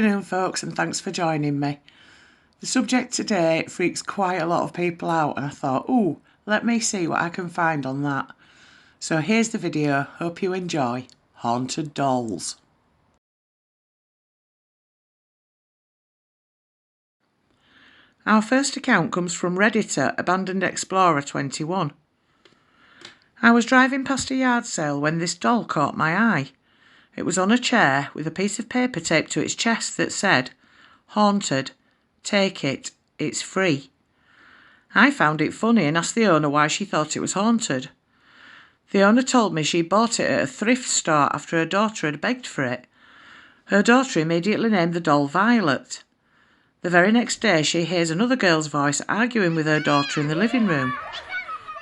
afternoon, folks, and thanks for joining me. The subject today freaks quite a lot of people out, and I thought, let me see what I can find on that. So here's the video. Hope you enjoy. Haunted dolls. Our first account comes from Redditor Abandoned Explorer 21. I was driving past a yard sale when this doll caught my eye. It was on a chair with a piece of paper taped to its chest that said, "Haunted. Take it. It's free." I found it funny and asked the owner why she thought it was haunted. The owner told me she bought it at a thrift store after her daughter had begged for it. Her daughter immediately named the doll Violet. The very next day she hears another girl's voice arguing with her daughter in the living room.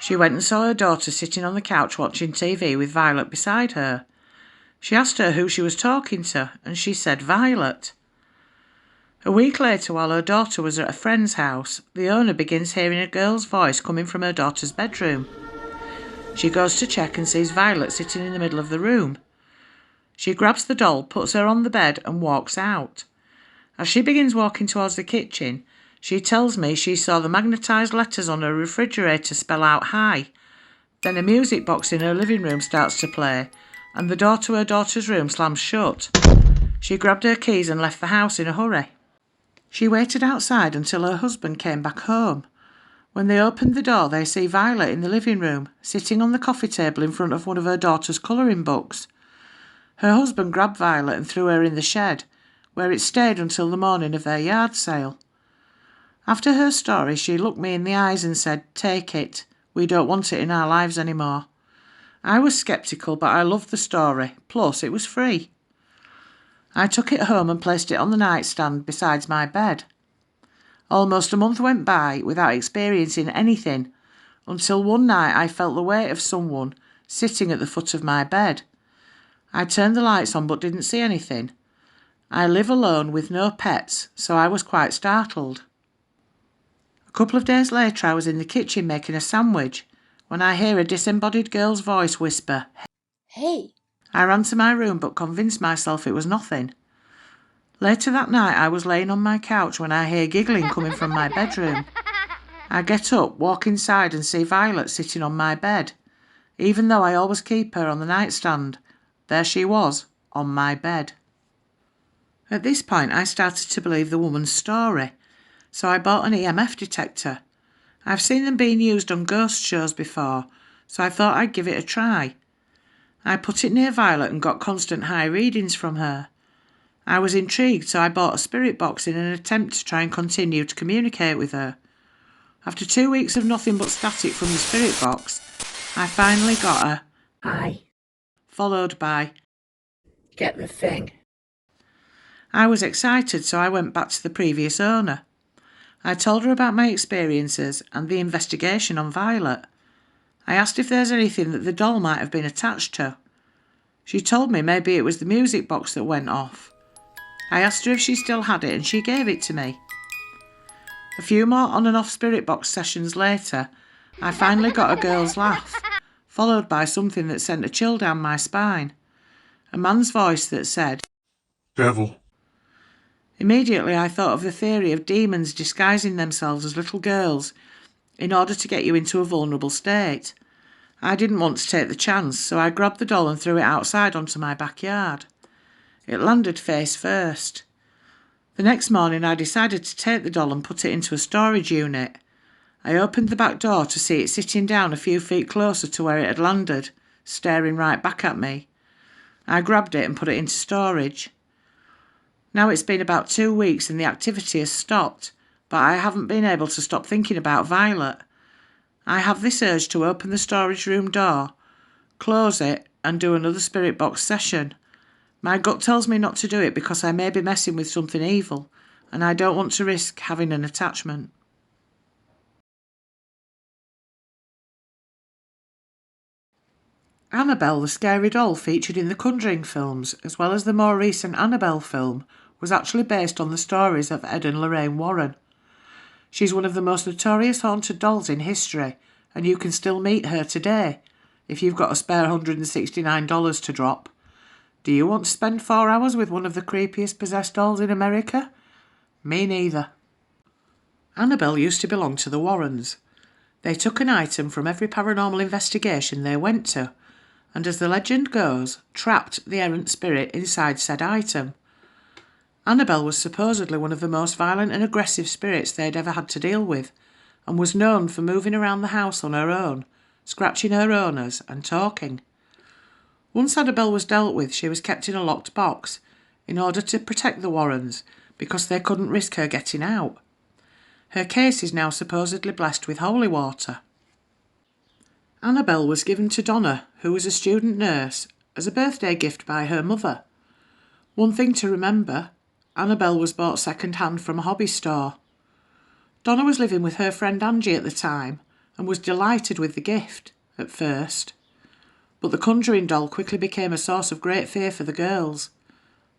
She went and saw her daughter sitting on the couch watching TV with Violet beside her. She asked her who she was talking to, and she said Violet. A week later, while her daughter was at a friend's house, the owner begins hearing a girl's voice coming from her daughter's bedroom. She goes to check and sees Violet sitting in the middle of the room. She grabs the doll, puts her on the bed and walks out. As she begins walking towards the kitchen, she tells me she saw the magnetised letters on her refrigerator spell out "Hi." Then a music box in her living room starts to play, and the door to her daughter's room slams shut. She grabbed her keys and left the house in a hurry. She waited outside until her husband came back home. When they opened the door, they see Violet in the living room, sitting on the coffee table in front of one of her daughter's colouring books. Her husband grabbed Violet and threw her in the shed, where it stayed until the morning of their yard sale. After her story, she looked me in the eyes and said, "Take it. We don't want it in our lives anymore." I was sceptical, but I loved the story, plus it was free. I took it home and placed it on the nightstand beside my bed. Almost a month went by without experiencing anything, until one night I felt the weight of someone sitting at the foot of my bed. I turned the lights on but didn't see anything. I live alone with no pets, so I was quite startled. A couple of days later I was in the kitchen making a sandwich when I hear a disembodied girl's voice whisper, "Hey." I ran to my room but convinced myself it was nothing. Later that night I was laying on my couch when I hear giggling coming from my bedroom. I get up, walk inside and see Violet sitting on my bed. Even though I always keep her on the nightstand, there she was, on my bed. At this point I started to believe the woman's story, so I bought an EMF detector. I've seen them being used on ghost shows before, so I thought I'd give it a try. I put it near Violet and got constant high readings from her. I was intrigued, so I bought a spirit box in an attempt to try and continue to communicate with her. After 2 weeks of nothing but static from the spirit box, I finally got a "Hi," followed by "Get the thing." I was excited, so I went back to the previous owner. I told her about my experiences and the investigation on Violet. I asked if there's anything that the doll might have been attached to. She told me maybe it was the music box that went off. I asked her if she still had it and she gave it to me. A few more on and off spirit box sessions later, I finally got a girl's laugh, followed by something that sent a chill down my spine. A man's voice that said, "Devil." Immediately I thought of the theory of demons disguising themselves as little girls in order to get you into a vulnerable state. I didn't want to take the chance, so I grabbed the doll and threw it outside onto my backyard. It landed face first. The next morning I decided to take the doll and put it into a storage unit. I opened the back door to see it sitting down a few feet closer to where it had landed, staring right back at me. I grabbed it and put it into storage. Now it's been about 2 weeks and the activity has stopped, but I haven't been able to stop thinking about Violet. I have this urge to open the storage room door, close it and do another spirit box session. My gut tells me not to do it because I may be messing with something evil and I don't want to risk having an attachment. Annabelle, the scary doll featured in the Conjuring films, as well as the more recent Annabelle film, was actually based on the stories of Ed and Lorraine Warren. She's one of the most notorious haunted dolls in history, and you can still meet her today, if you've got a spare $169 to drop. Do you want to spend 4 hours with one of the creepiest possessed dolls in America? Me neither. Annabelle used to belong to the Warrens. They took an item from every paranormal investigation they went to, and as the legend goes, trapped the errant spirit inside said item. Annabelle was supposedly one of the most violent and aggressive spirits they'd ever had to deal with, and was known for moving around the house on her own, scratching her owners and talking. Once Annabelle was dealt with, she was kept in a locked box in order to protect the Warrens, because they couldn't risk her getting out. Her case is now supposedly blessed with holy water. Annabelle was given to Donna, who was a student nurse, as a birthday gift by her mother. One thing to remember, Annabelle was bought second-hand from a hobby store. Donna was living with her friend Angie at the time and was delighted with the gift, at first. But the conjuring doll quickly became a source of great fear for the girls.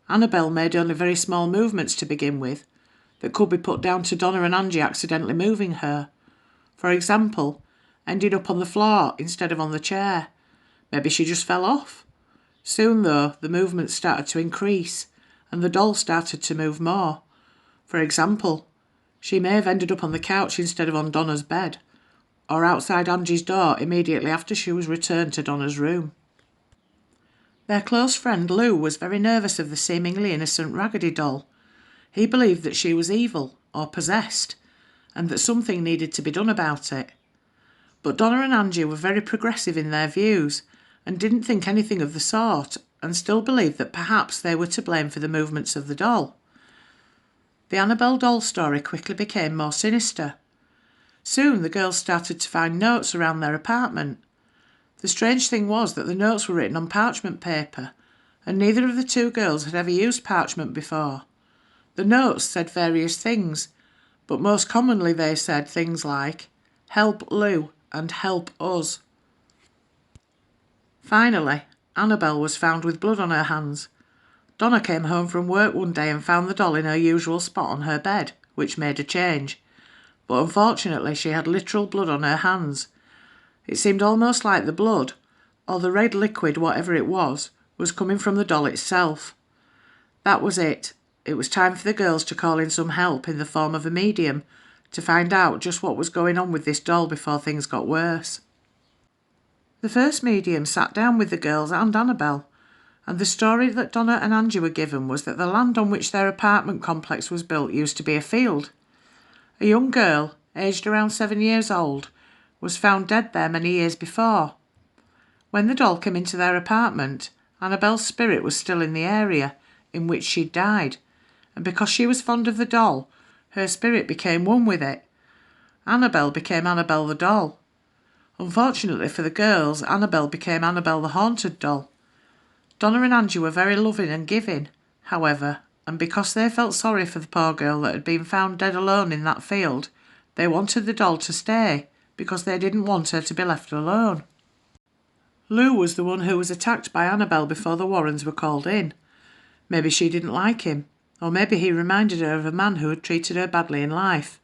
Annabelle made only very small movements to begin with, that could be put down to Donna and Angie accidentally moving her. For example, ended up on the floor instead of on the chair. Maybe she just fell off. Soon, though, the movements started to increase, and the doll started to move more. For example, she may have ended up on the couch instead of on Donna's bed, or outside Angie's door immediately after she was returned to Donna's room. Their close friend Lou was very nervous of the seemingly innocent Raggedy doll. He believed that she was evil, or possessed, and that something needed to be done about it. But Donna and Angie were very progressive in their views, and didn't think anything of the sort, and still believed that perhaps they were to blame for the movements of the doll. The Annabelle doll story quickly became more sinister. Soon the girls started to find notes around their apartment. The strange thing was that the notes were written on parchment paper, and neither of the two girls had ever used parchment before. The notes said various things, but most commonly they said things like, "Help Lou" and "Help us." Finally, Annabelle was found with blood on her hands. Donna came home from work one day and found the doll in her usual spot on her bed, which made a change. But unfortunately she had literal blood on her hands. It seemed almost like the blood, or the red liquid, whatever it was coming from the doll itself. That was it. It was time for the girls to call in some help in the form of a medium to find out just what was going on with this doll before things got worse. The first medium sat down with the girls and Annabelle, and the story that Donna and Angie were given was that the land on which their apartment complex was built used to be a field. A young girl, aged around 7 years old, was found dead there many years before. When the doll came into their apartment, Annabelle's spirit was still in the area in which she'd died, and because she was fond of the doll, her spirit became one with it. Annabelle became Annabelle the doll. Unfortunately for the girls, Annabelle became Annabelle the haunted doll. Donna and Angie were very loving and giving, however, and because they felt sorry for the poor girl that had been found dead alone in that field, they wanted the doll to stay because they didn't want her to be left alone. Lou was the one who was attacked by Annabelle before the Warrens were called in. Maybe she didn't like him, or maybe he reminded her of a man who had treated her badly in life,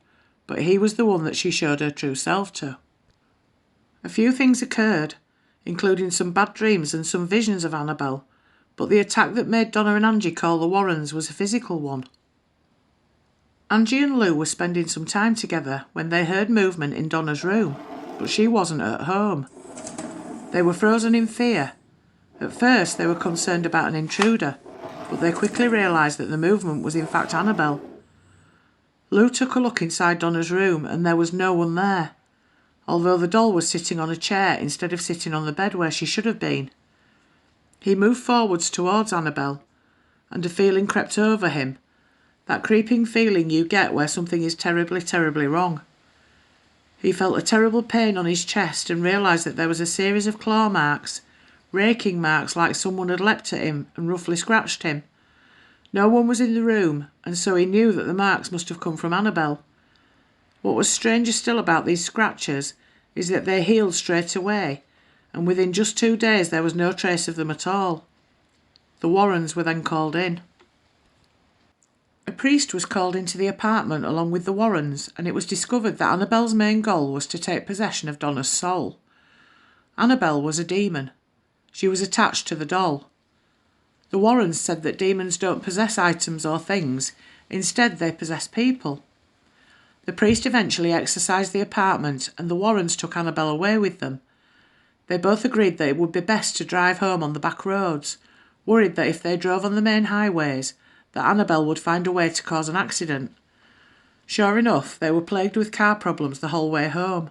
but he was the one that she showed her true self to. A few things occurred, including some bad dreams and some visions of Annabelle, but the attack that made Donna and Angie call the Warrens was a physical one. Angie and Lou were spending some time together when they heard movement in Donna's room, but she wasn't at home. They were frozen in fear. At first they were concerned about an intruder, but they quickly realised that the movement was in fact Annabelle. Lou took a look inside Donna's room and there was no one there, although the doll was sitting on a chair instead of sitting on the bed where she should have been. He moved forwards towards Annabelle, and a feeling crept over him, that creeping feeling you get where something is terribly, terribly wrong. He felt a terrible pain on his chest and realised that there was a series of claw marks, raking marks like someone had leapt at him and roughly scratched him. No one was in the room, and so he knew that the marks must have come from Annabelle. What was stranger still about these scratches is that they healed straight away, and within just 2 days there was no trace of them at all. The Warrens were then called in. A priest was called into the apartment along with the Warrens, and it was discovered that Annabelle's main goal was to take possession of Donna's soul. Annabelle was a demon. She was attached to the doll. The Warrens said that demons don't possess items or things, instead they possess people. The priest eventually exorcised the apartment and the Warrens took Annabelle away with them. They both agreed that it would be best to drive home on the back roads, worried that if they drove on the main highways, that Annabelle would find a way to cause an accident. Sure enough, they were plagued with car problems the whole way home.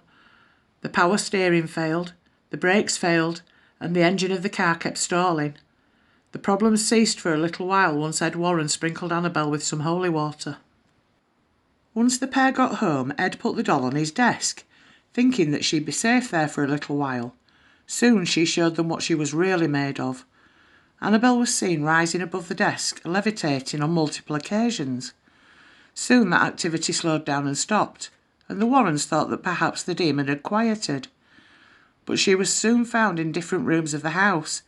The power steering failed, the brakes failed, and the engine of the car kept stalling. The problems ceased for a little while once Ed Warren sprinkled Annabelle with some holy water. Once the pair got home, Ed put the doll on his desk, thinking that she'd be safe there for a little while. Soon she showed them what she was really made of. Annabelle was seen rising above the desk, levitating on multiple occasions. Soon that activity slowed down and stopped, and the Warrens thought that perhaps the demon had quieted. But she was soon found in different rooms of the house,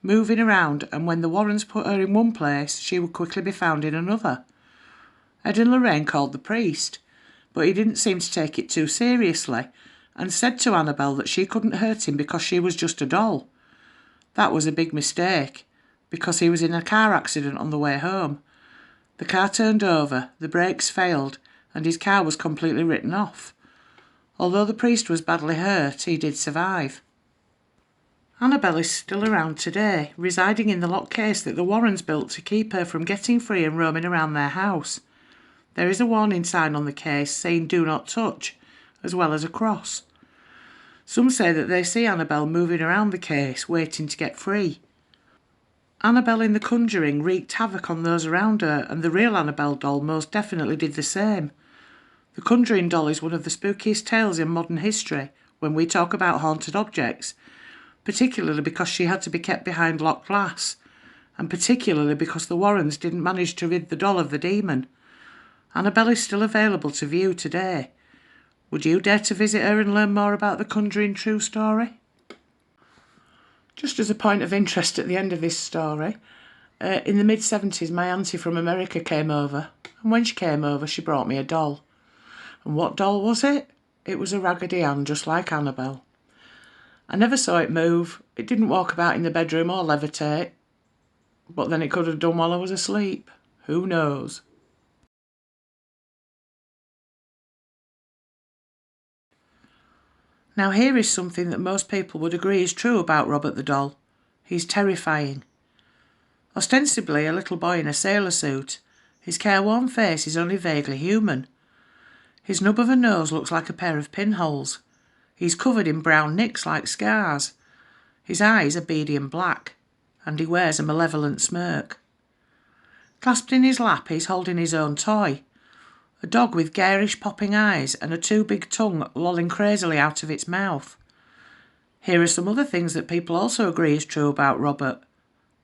moving around, and when the Warrens put her in one place, she would quickly be found in another. Ed and Lorraine called the priest, but he didn't seem to take it too seriously, and said to Annabelle that she couldn't hurt him because she was just a doll. That was a big mistake, because he was in a car accident on the way home. The car turned over, the brakes failed, and his car was completely written off. Although the priest was badly hurt, he did survive. Annabelle is still around today, residing in the locked case that the Warrens built to keep her from getting free and roaming around their house. There is a warning sign on the case saying "Do not touch," as well as a cross. Some say that they see Annabelle moving around the case, waiting to get free. Annabelle in The Conjuring wreaked havoc on those around her, and the real Annabelle doll most definitely did the same. The Conjuring doll is one of the spookiest tales in modern history when we talk about haunted objects, particularly because she had to be kept behind locked glass, and particularly because the Warrens didn't manage to rid the doll of the demon. Annabelle is still available to view today. Would you dare to visit her and learn more about the Conjuring true story? Just as a point of interest at the end of this story, in the mid-70s my auntie from America came over, and when she came over she brought me a doll. And what doll was it? It was a Raggedy Ann, just like Annabelle. I never saw it move, it didn't walk about in the bedroom or levitate, but then it could have done while I was asleep. Who knows? Now here is something that most people would agree is true about Robert the doll. He's terrifying. Ostensibly a little boy in a sailor suit, his careworn face is only vaguely human. His nub of a nose looks like a pair of pinholes. He's covered in brown nicks like scars. His eyes are beady and black, and he wears a malevolent smirk. Clasped in his lap he's holding his own toy, a dog with garish popping eyes and a too big tongue lolling crazily out of its mouth. Here are some other things that people also agree is true about Robert.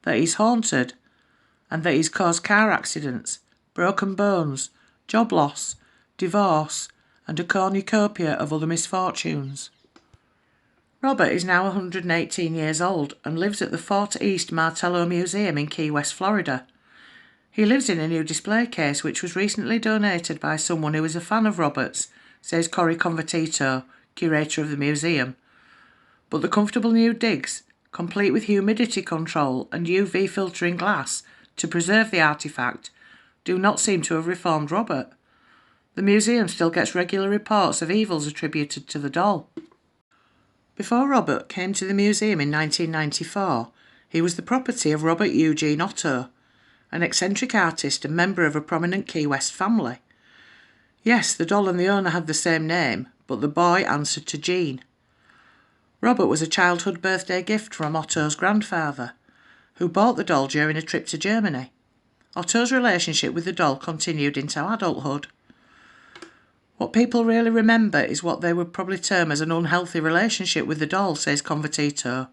That he's haunted, and that he's caused car accidents, broken bones, job loss, divorce, and a cornucopia of other misfortunes. Robert is now 118 years old and lives at the Fort East Martello Museum in Key West, Florida. He lives in a new display case which was recently donated by someone who is a fan of Robert's, says Corey Convertito, curator of the museum. But the comfortable new digs, complete with humidity control and UV filtering glass to preserve the artefact, do not seem to have reformed Robert. The museum still gets regular reports of evils attributed to the doll. Before Robert came to the museum in 1994, he was the property of Robert Eugene Otto, an eccentric artist and member of a prominent Key West family. Yes, the doll and the owner had the same name, but the boy answered to Gene. Robert was a childhood birthday gift from Otto's grandfather, who bought the doll during a trip to Germany. Otto's relationship with the doll continued into adulthood. What people really remember is what they would probably term as an unhealthy relationship with the doll, says Convertito.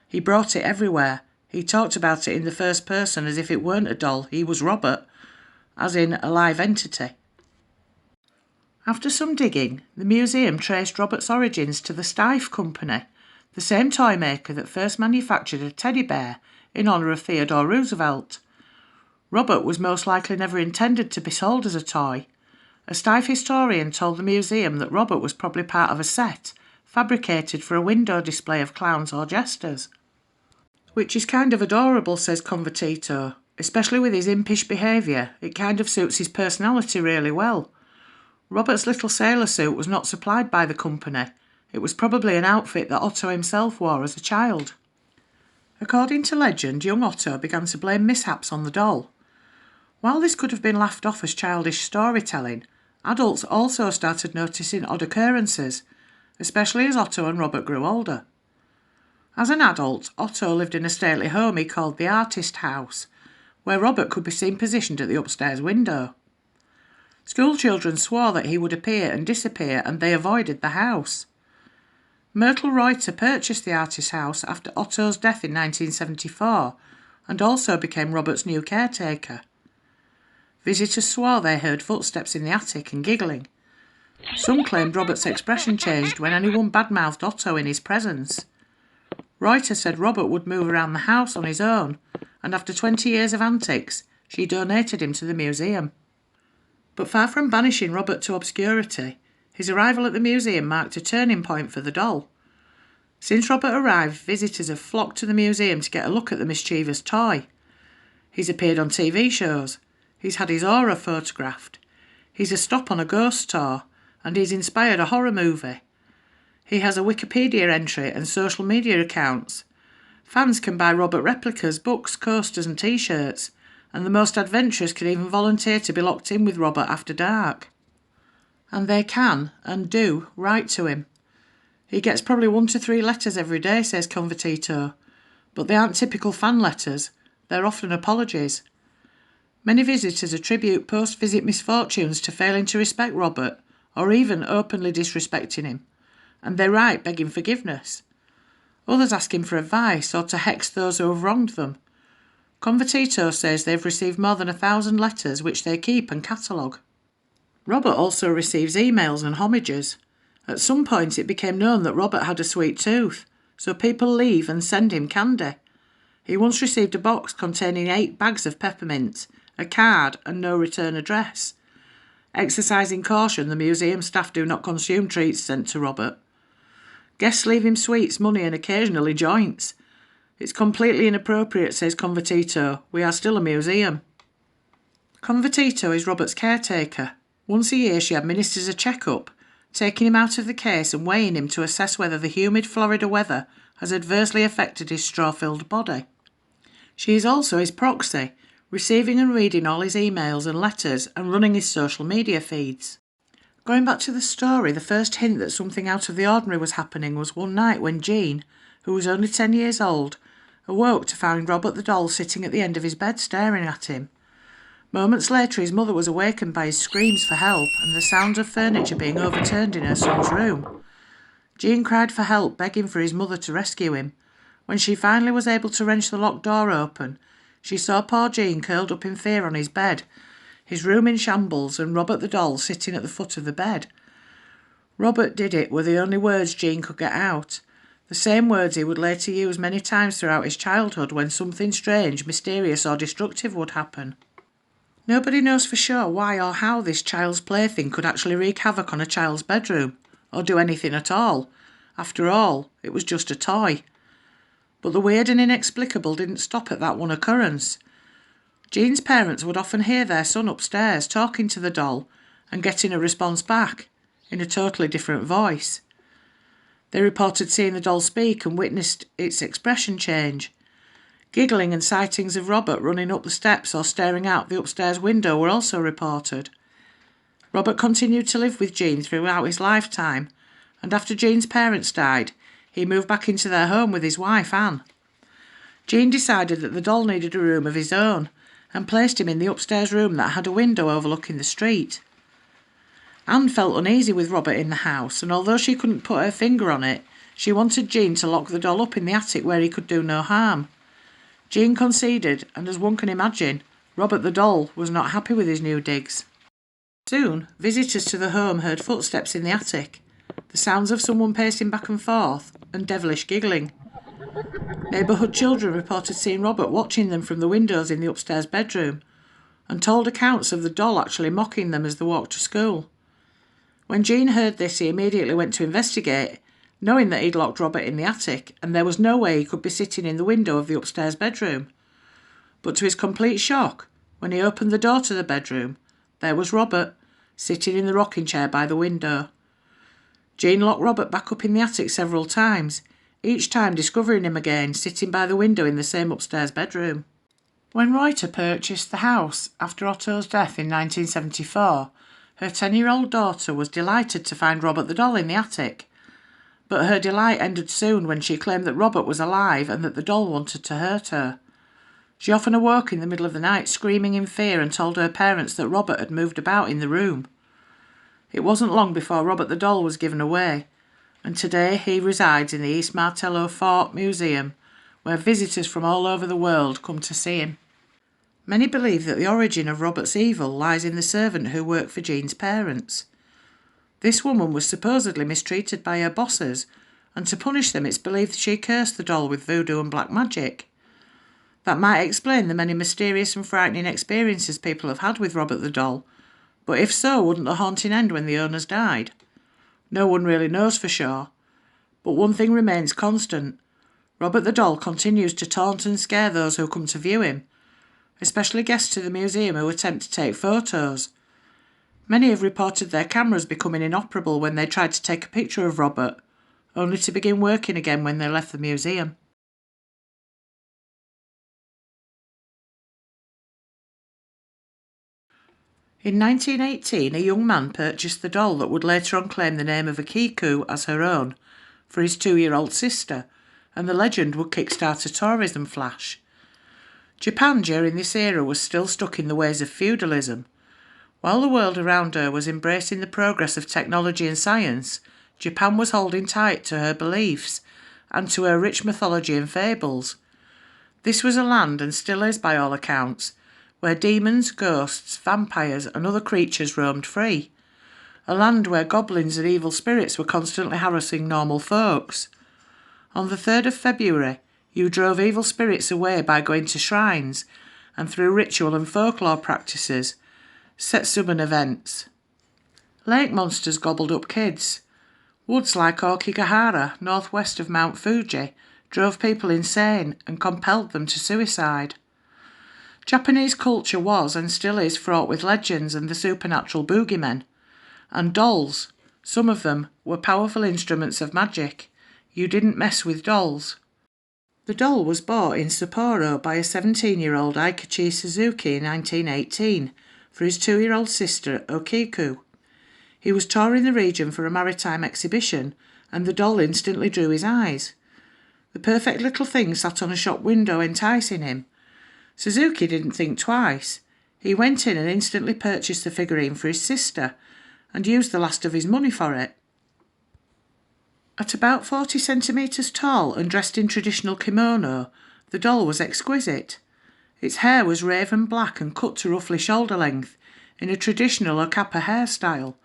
He brought it everywhere. He talked about it in the first person as if it weren't a doll, he was Robert, as in a live entity. After some digging, the museum traced Robert's origins to the Steiff Company, the same toy maker that first manufactured a teddy bear in honour of Theodore Roosevelt. Robert was most likely never intended to be sold as a toy. A Steiff historian told the museum that Robert was probably part of a set, fabricated for a window display of clowns or jesters. Which is kind of adorable, says Convertito, especially with his impish behaviour. It kind of suits his personality really well. Robert's little sailor suit was not supplied by the company. It was probably an outfit that Otto himself wore as a child. According to legend, young Otto began to blame mishaps on the doll. While this could have been laughed off as childish storytelling, adults also started noticing odd occurrences, especially as Otto and Robert grew older. As an adult, Otto lived in a stately home he called the Artist House, where Robert could be seen positioned at the upstairs window. School children swore that he would appear and disappear, and they avoided the house. Myrtle Reuter purchased the Artist House after Otto's death in 1974 and also became Robert's new caretaker. Visitors swore they heard footsteps in the attic and giggling. Some claimed Robert's expression changed when anyone badmouthed Otto in his presence. Reuter said Robert would move around the house on his own, and after 20 years of antics, she donated him to the museum. But far from banishing Robert to obscurity, his arrival at the museum marked a turning point for the doll. Since Robert arrived, visitors have flocked to the museum to get a look at the mischievous toy. He's appeared on TV shows, he's had his aura photographed, he's a stop on a ghost tour, and he's inspired a horror movie. He has a Wikipedia entry and social media accounts. Fans can buy Robert replicas, books, coasters and t-shirts, and the most adventurous can even volunteer to be locked in with Robert after dark. And they can, and do, write to him. He gets probably 1 to 3 letters every day, says Convertito, but they aren't typical fan letters, they're often apologies. Many visitors attribute post-visit misfortunes to failing to respect Robert, or even openly disrespecting him, and they write begging forgiveness. Others ask him for advice or to hex those who have wronged them. Convertito says they've received more than 1,000 letters which they keep and catalogue. Robert also receives emails and homages. At some point it became known that Robert had a sweet tooth, so people leave and send him candy. He once received a box containing 8 bags of peppermints, a card and no return address. Exercising caution, the museum staff do not consume treats sent to Robert. Guests leave him sweets, money and occasionally joints. It's completely inappropriate, says Convertito. We are still a museum. Convertito is Robert's caretaker. Once a year she administers a check-up, taking him out of the case and weighing him to assess whether the humid Florida weather has adversely affected his straw-filled body. She is also his proxy, receiving and reading all his emails and letters and running his social media feeds. Going back to the story, the first hint that something out of the ordinary was happening was one night when Jean, who was only 10 years old, awoke to find Robert the doll sitting at the end of his bed staring at him. Moments later his mother was awakened by his screams for help and the sound of furniture being overturned in her son's room. Jean cried for help, begging for his mother to rescue him. When she finally was able to wrench the locked door open, she saw poor Jean curled up in fear on his bed, his room in shambles, and Robert the doll sitting at the foot of the bed. Robert did it were the only words Jean could get out, the same words he would later use many times throughout his childhood when something strange, mysterious or destructive would happen. Nobody knows for sure why or how this child's plaything could actually wreak havoc on a child's bedroom, or do anything at all. After all, it was just a toy. But the weird and inexplicable didn't stop at that one occurrence. Jean's parents would often hear their son upstairs talking to the doll and getting a response back, in a totally different voice. They reported seeing the doll speak and witnessed its expression change. Giggling and sightings of Robert running up the steps or staring out the upstairs window were also reported. Robert continued to live with Jean throughout his lifetime, and after Jean's parents died, he moved back into their home with his wife, Anne. Jean decided that the doll needed a room of his own and placed him in the upstairs room that had a window overlooking the street. Anne felt uneasy with Robert in the house, and although she couldn't put her finger on it, she wanted Jean to lock the doll up in the attic where he could do no harm. Jean conceded, and as one can imagine, Robert the doll was not happy with his new digs. Soon, visitors to the home heard footsteps in the attic, the sounds of someone pacing back and forth, and devilish giggling. Neighbourhood children reported seeing Robert watching them from the windows in the upstairs bedroom, and told accounts of the doll actually mocking them as they walked to school. When Jean heard this, he immediately went to investigate, knowing that he'd locked Robert in the attic and there was no way he could be sitting in the window of the upstairs bedroom. But to his complete shock, when he opened the door to the bedroom, there was Robert, sitting in the rocking chair by the window. Jean locked Robert back up in the attic several times, each time discovering him again sitting by the window in the same upstairs bedroom. When Reuter purchased the house after Otto's death in 1974, her 10-year-old daughter was delighted to find Robert the doll in the attic. But her delight ended soon when she claimed that Robert was alive and that the doll wanted to hurt her. She often awoke in the middle of the night screaming in fear and told her parents that Robert had moved about in the room. It wasn't long before Robert the doll was given away, and today he resides in the East Martello Fort Museum, where visitors from all over the world come to see him. Many believe that the origin of Robert's evil lies in the servant who worked for Jean's parents. This woman was supposedly mistreated by her bosses, and to punish them it's believed she cursed the doll with voodoo and black magic. That might explain the many mysterious and frightening experiences people have had with Robert the doll, but if so, wouldn't the haunting end when the owners died? No one really knows for sure, but one thing remains constant. Robert the doll continues to taunt and scare those who come to view him, especially guests to the museum who attempt to take photos. Many have reported their cameras becoming inoperable when they tried to take a picture of Robert, only to begin working again when they left the museum. In 1918, a young man purchased the doll that would later on claim the name of Okiku as her own for his 2-year-old sister, and the legend would kickstart a tourism flash. Japan during this era was still stuck in the ways of feudalism. While the world around her was embracing the progress of technology and science, Japan was holding tight to her beliefs and to her rich mythology and fables. This was a land, and still is by all accounts, where demons, ghosts, vampires and other creatures roamed free. A land where goblins and evil spirits were constantly harassing normal folks. On the 3rd of February, you drove evil spirits away by going to shrines and through ritual and folklore practices, Setsuban events. Lake monsters gobbled up kids. Woods like Okigahara, northwest of Mount Fuji, drove people insane and compelled them to suicide. Japanese culture was and still is fraught with legends and the supernatural boogeymen. And dolls, some of them, were powerful instruments of magic. You didn't mess with dolls. The doll was bought in Sapporo by a 17-year-old Aikachi Suzuki in 1918 for his 2-year-old sister Okiku. He was touring the region for a maritime exhibition, and the doll instantly drew his eyes. The perfect little thing sat on a shop window enticing him. Suzuki didn't think twice. He went in and instantly purchased the figurine for his sister, and used the last of his money for it. At about 40 centimetres tall and dressed in traditional kimono, the doll was exquisite. Its hair was raven black and cut to roughly shoulder length, in a traditional Okappa hairstyle.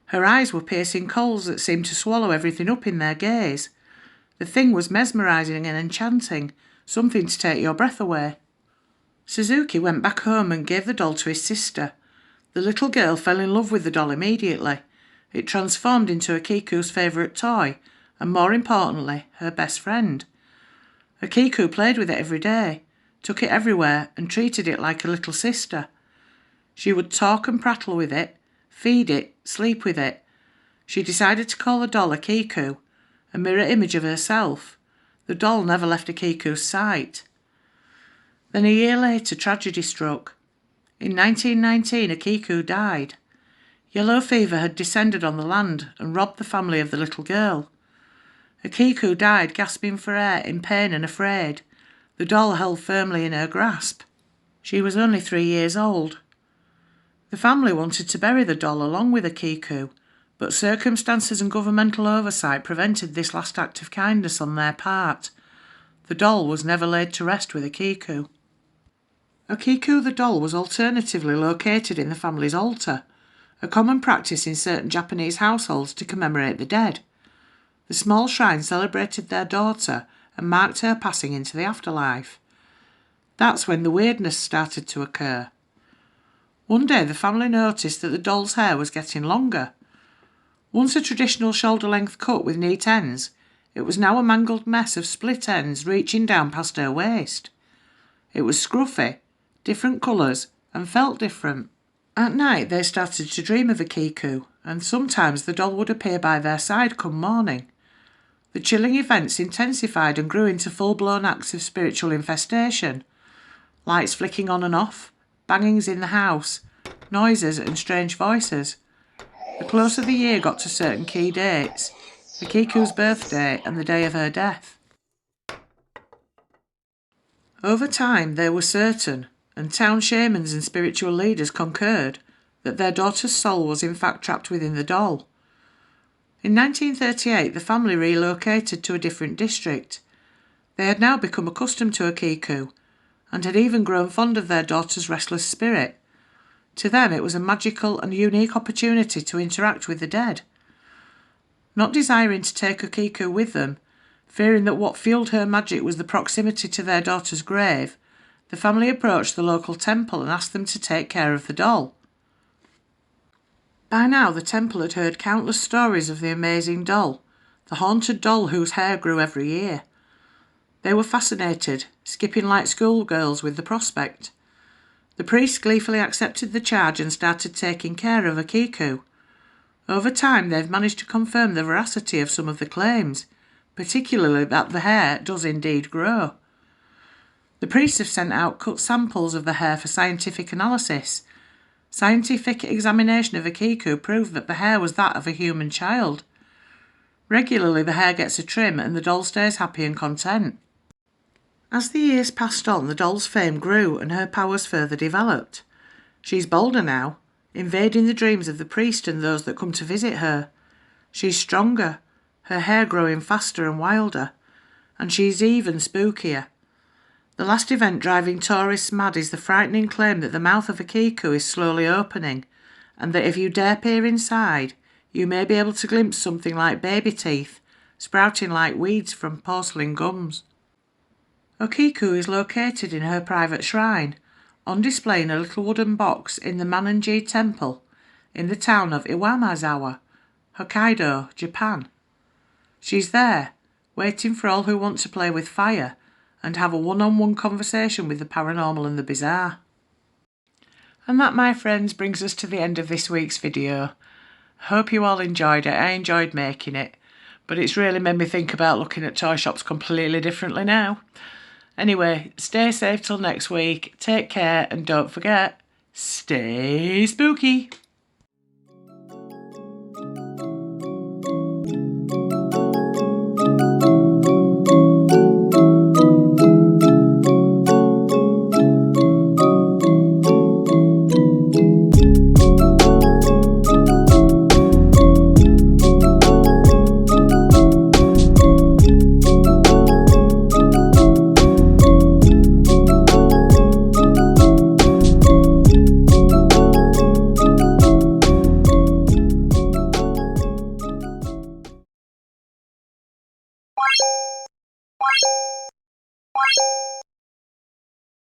Her eyes were piercing coals that seemed to swallow everything up in their gaze. The thing was mesmerising and enchanting, something to take your breath away. Suzuki went back home and gave the doll to his sister. The little girl fell in love with the doll immediately. It transformed into Okiku's favourite toy, and more importantly, her best friend. Okiku played with it every day, took it everywhere and treated it like a little sister. She would talk and prattle with it, feed it, sleep with it. She decided to call the doll Okiku, a mirror image of herself. The doll never left Okiku's sight. Then a year later, tragedy struck. In 1919, Okiku died. Yellow fever had descended on the land and robbed the family of the little girl. Okiku died gasping for air, in pain and afraid, the doll held firmly in her grasp. She was only 3 years old. The family wanted to bury the doll along with Okiku, but circumstances and governmental oversight prevented this last act of kindness on their part. The doll was never laid to rest with Okiku. Okiku the doll was alternatively located in the family's altar, a common practice in certain Japanese households to commemorate the dead. The small shrine celebrated their daughter and marked her passing into the afterlife. That's when the weirdness started to occur. One day the family noticed that the doll's hair was getting longer. Once a traditional shoulder-length cut with neat ends, it was now a mangled mess of split ends reaching down past her waist. It was scruffy, different colours, and felt different. At night they started to dream of Okiku, and sometimes the doll would appear by their side come morning. The chilling events intensified and grew into full-blown acts of spiritual infestation. Lights flicking on and off, bangings in the house, noises and strange voices. The closer the year got to certain key dates, Okiku's birthday and the day of her death. Over time they were certain, and town shamans and spiritual leaders concurred, that their daughter's soul was in fact trapped within the doll. In 1938 the family relocated to a different district. They had now become accustomed to Okiku, and had even grown fond of their daughter's restless spirit. To them it was a magical and unique opportunity to interact with the dead. Not desiring to take Okiku with them, fearing that what fueled her magic was the proximity to their daughter's grave, the family approached the local temple and asked them to take care of the doll. By now the temple had heard countless stories of the amazing doll, the haunted doll whose hair grew every year. They were fascinated, skipping like schoolgirls with the prospect. The priest gleefully accepted the charge and started taking care of Okiku. Over time they've managed to confirm the veracity of some of the claims, particularly that the hair does indeed grow. The priests have sent out cut samples of the hair for scientific analysis. Scientific examination of Okiku proved that the hair was that of a human child. Regularly the hair gets a trim and the doll stays happy and content. As the years passed on, the doll's fame grew and her powers further developed. She's bolder now, invading the dreams of the priest and those that come to visit her. She's stronger, her hair growing faster and wilder, and she's even spookier. The last event driving tourists mad is the frightening claim that the mouth of Okiku is slowly opening, and that if you dare peer inside, you may be able to glimpse something like baby teeth, sprouting like weeds from porcelain gums. Okiku is located in her private shrine, on display in a little wooden box in the Mananji Temple, in the town of Iwamizawa, Hokkaido, Japan. She's there, waiting for all who want to play with fire and have a one-on-one conversation with the paranormal and the bizarre. And that, my friends, brings us to the end of this week's video. Hope you all enjoyed it. I enjoyed making it, but it's really made me think about looking at toy shops completely differently now. Anyway, stay safe till next week, take care, and don't forget, stay spooky!